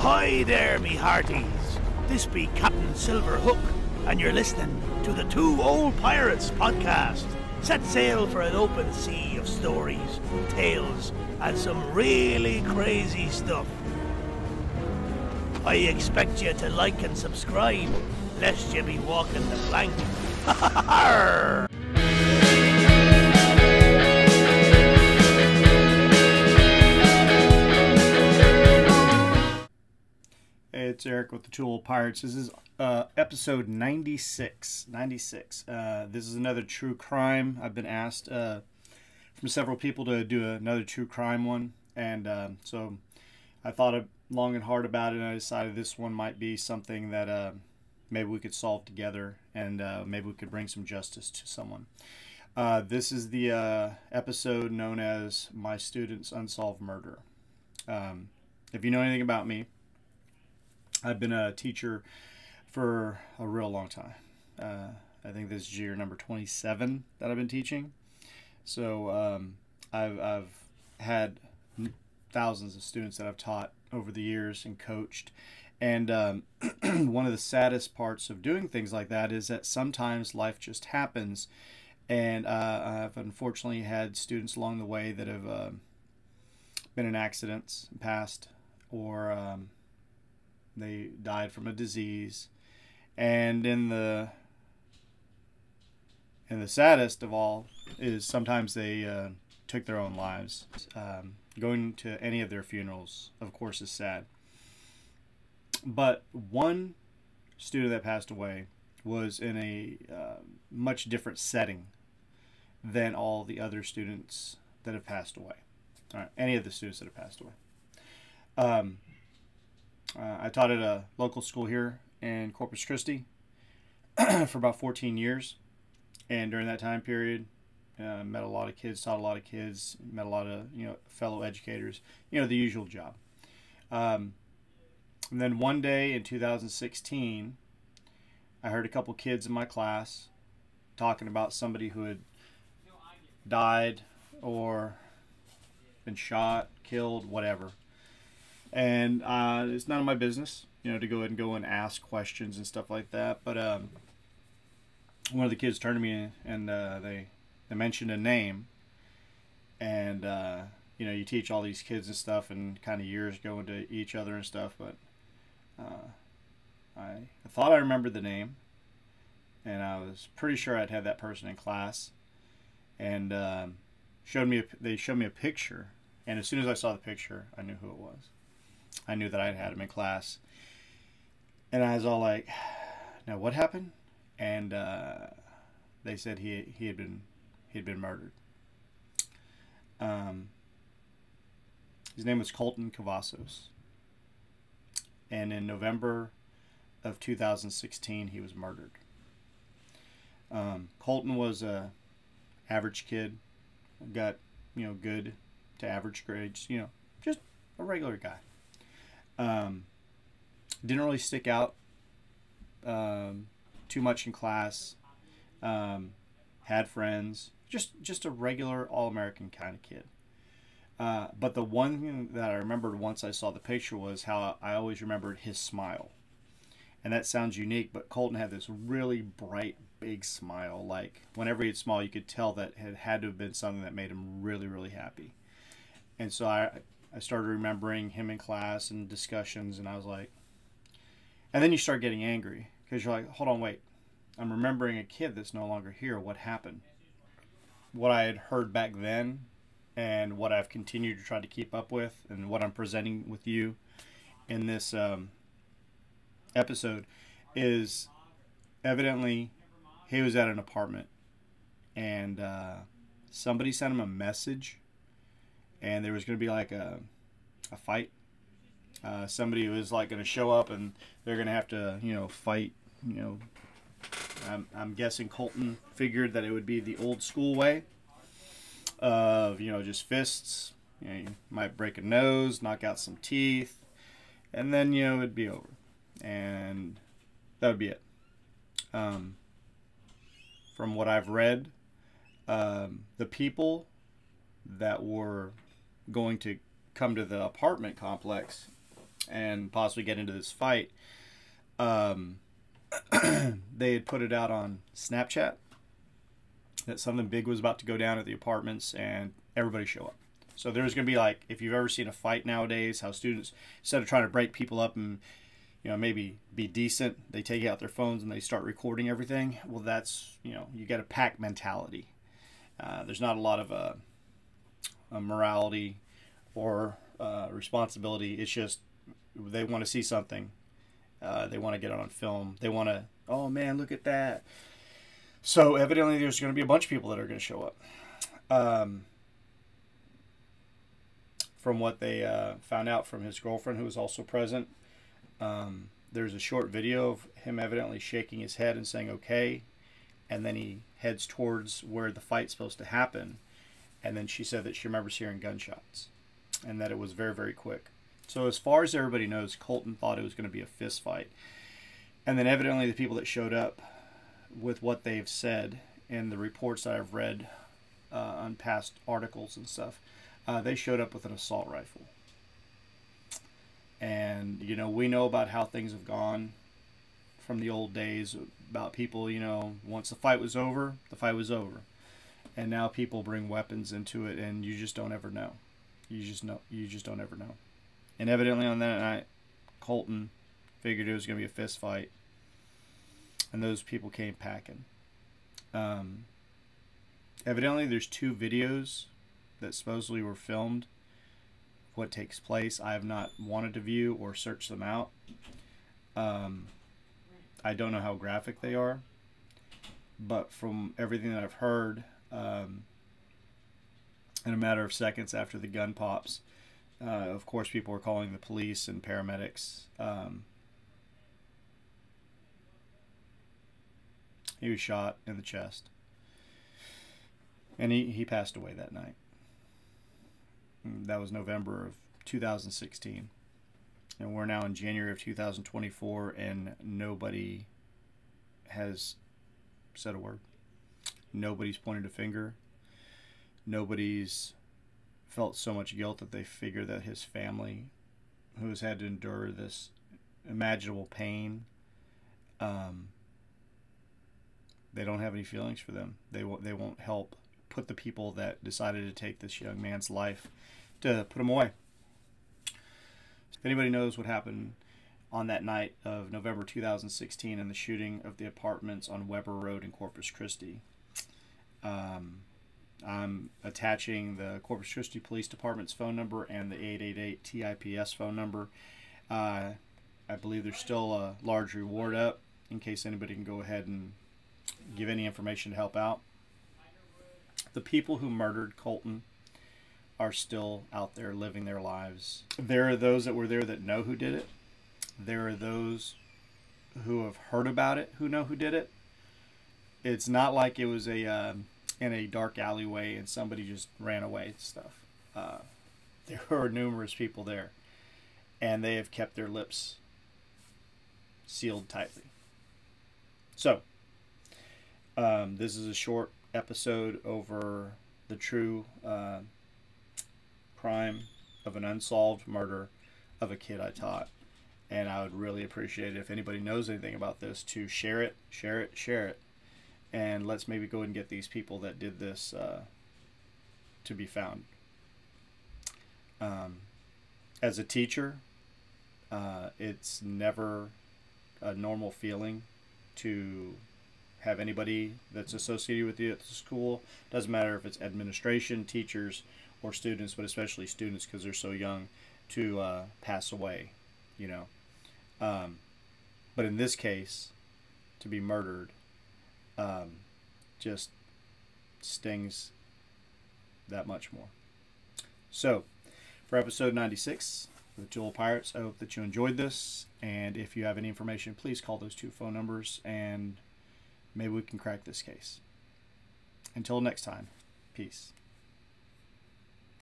Ahoy there, me hearties! This be Captain Silverhook, and you're listening to the Two Old Pirates podcast. Set sail for an open sea of stories, tales, and some really crazy stuff. I expect you to like and subscribe, lest you be walking the plank. Hey, it's Eric with the Two Old Pirates. This is episode 96. This is another true crime. I've been asked from several people to do another true crime one, and so I thought long and hard about it, and I decided this one might be something that maybe we could solve together, and maybe we could bring some justice to someone. This is the episode known as My Student's Unsolved Murder. If you know anything about me, I've been a teacher for a real long time. I think this is year number 27 that I've been teaching. So I've had thousands of students that I've taught over the years and coached. And one of the saddest parts of doing things like that is that sometimes life just happens. And I've unfortunately had students along the way that have been in accidents, passed, or they died from a disease. And in the saddest of all is sometimes they took their own lives. Going to any of their funerals, of course, is sad. But one student that passed away was in a much different setting than all the other students that have passed away. All right, any of the students that have passed away. I taught at a local school here in Corpus Christi for about 14 years. And during that time period, met a lot of kids, taught a lot of kids, met a lot of fellow educators, the usual job. And then one day in 2016, I heard a couple kids in my class talking about somebody who had died or been shot, killed, whatever. And it's none of my business, to go ahead and go and ask questions and stuff like that. But one of the kids turned to me and they mentioned a name. And you teach all these kids and stuff, and kind of years go into each other and stuff. But I thought I remembered the name, and I was pretty sure I'd had that person in class. And they showed me a picture, and as soon as I saw the picture, I knew who it was. I knew that I'd had him in class, and I was all like, "Now what happened?" And they said he had been murdered. His name was Colton, and in November of 2016, he was murdered. Colton was a average kid, got good to average grades, just a regular guy. Didn't really stick out too much in class. Had friends, just a regular all-American kind of kid. But the one thing that I remembered once I saw the picture was how I always remembered his smile. And that sounds unique, but Colton had this really bright, big smile. Like, whenever he'd smile, you could tell that it had to have been something that made him really, really happy. And so I started remembering him in class and discussions, and I was like, and then you start getting angry, because you're like, hold on, wait. I'm remembering a kid that's no longer here. What happened? What I had heard back then, and what I've continued to try to keep up with, and what I'm presenting with you in this episode, is evidently he was at an apartment, and somebody sent him a message, and there was going to be like a fight. Somebody was like going to show up, and they're going to have to fight. I'm guessing Colton figured that it would be the old school way of just fists. You might break a nose, knock out some teeth, and then it'd be over, and that would be it. From what I've read, the people that were going to come to the apartment complex and possibly get into this fight, they had put it out on Snapchat that something big was about to go down at the apartments, and everybody show up. So there's going to be, like, if you've ever seen a fight nowadays, how students, instead of trying to break people up and, you know, maybe be decent, they take out their phones and they start recording everything. Well, that's, you know, you get a pack mentality. There's not a lot of a morality or responsibility. It's just they want to see something. They want to get it on film. They want to, oh man, look at that. So evidently there's going to be a bunch of people that are going to show up. From what they found out from his girlfriend, who was also present, there's a short video of him evidently shaking his head and saying okay, and then he heads towards where the fight's supposed to happen, and then she said that she remembers hearing gunshots and that it was very, very quick. So as far as everybody knows, Colton thought it was going to be a fist fight, and then evidently the people that showed up, with what they've said and the reports that I've read on past articles and stuff, they showed up with an assault rifle. And, you know, we know about how things have gone from the old days, about people, you know, once the fight was over, the fight was over. And now people bring weapons into it, and you just don't ever know. You just don't ever know. And evidently on that night, Colton figured it was going to be a fist fight, and those people came packing. Evidently there's 2 videos that supposedly were filmed what takes place. I have not wanted to view or search them out. I don't know how graphic they are, but from everything that I've heard, in a matter of seconds after the gun pops, of course people were calling the police and paramedics. He was shot in the chest, and he passed away that night. That was November of 2016, and we're now in January of 2024, and nobody has said a word. Nobody's pointed a finger. Nobody's felt so much guilt that they figure that his family, who has had to endure this imaginable pain, they don't have any feelings for them. They won't help put the people that decided to take this young man's life to put him away. If anybody knows what happened on that night of November 2016 and the shooting of the apartments on Weber Road in Corpus Christi, I'm attaching the Corpus Christi Police Department's phone number and the 888-TIPS phone number. I believe there's still a large reward up in case anybody can go ahead and give any information to help out. The people who murdered Colton are still out there living their lives. There are those that were there that know who did it. There are those who have heard about it who know who did it. It's not like it was in a dark alleyway and somebody just ran away and stuff. There are numerous people there, and they have kept their lips sealed tightly. So, this is a short episode over the true crime of an unsolved murder of a kid I taught. And I would really appreciate it if anybody knows anything about this to share it. And let's maybe go and get these people that did this to be found. As a teacher, it's never a normal feeling to have anybody that's associated with you at the school. Doesn't matter if it's administration, teachers, or students, but especially students because they're so young, to pass away, you know. But in this case, to be murdered just stings that much more. So, for episode 96 of the Jewel Pirates, I hope that you enjoyed this, and if you have any information, please call those 2 phone numbers, and maybe we can crack this case. Until next time, peace.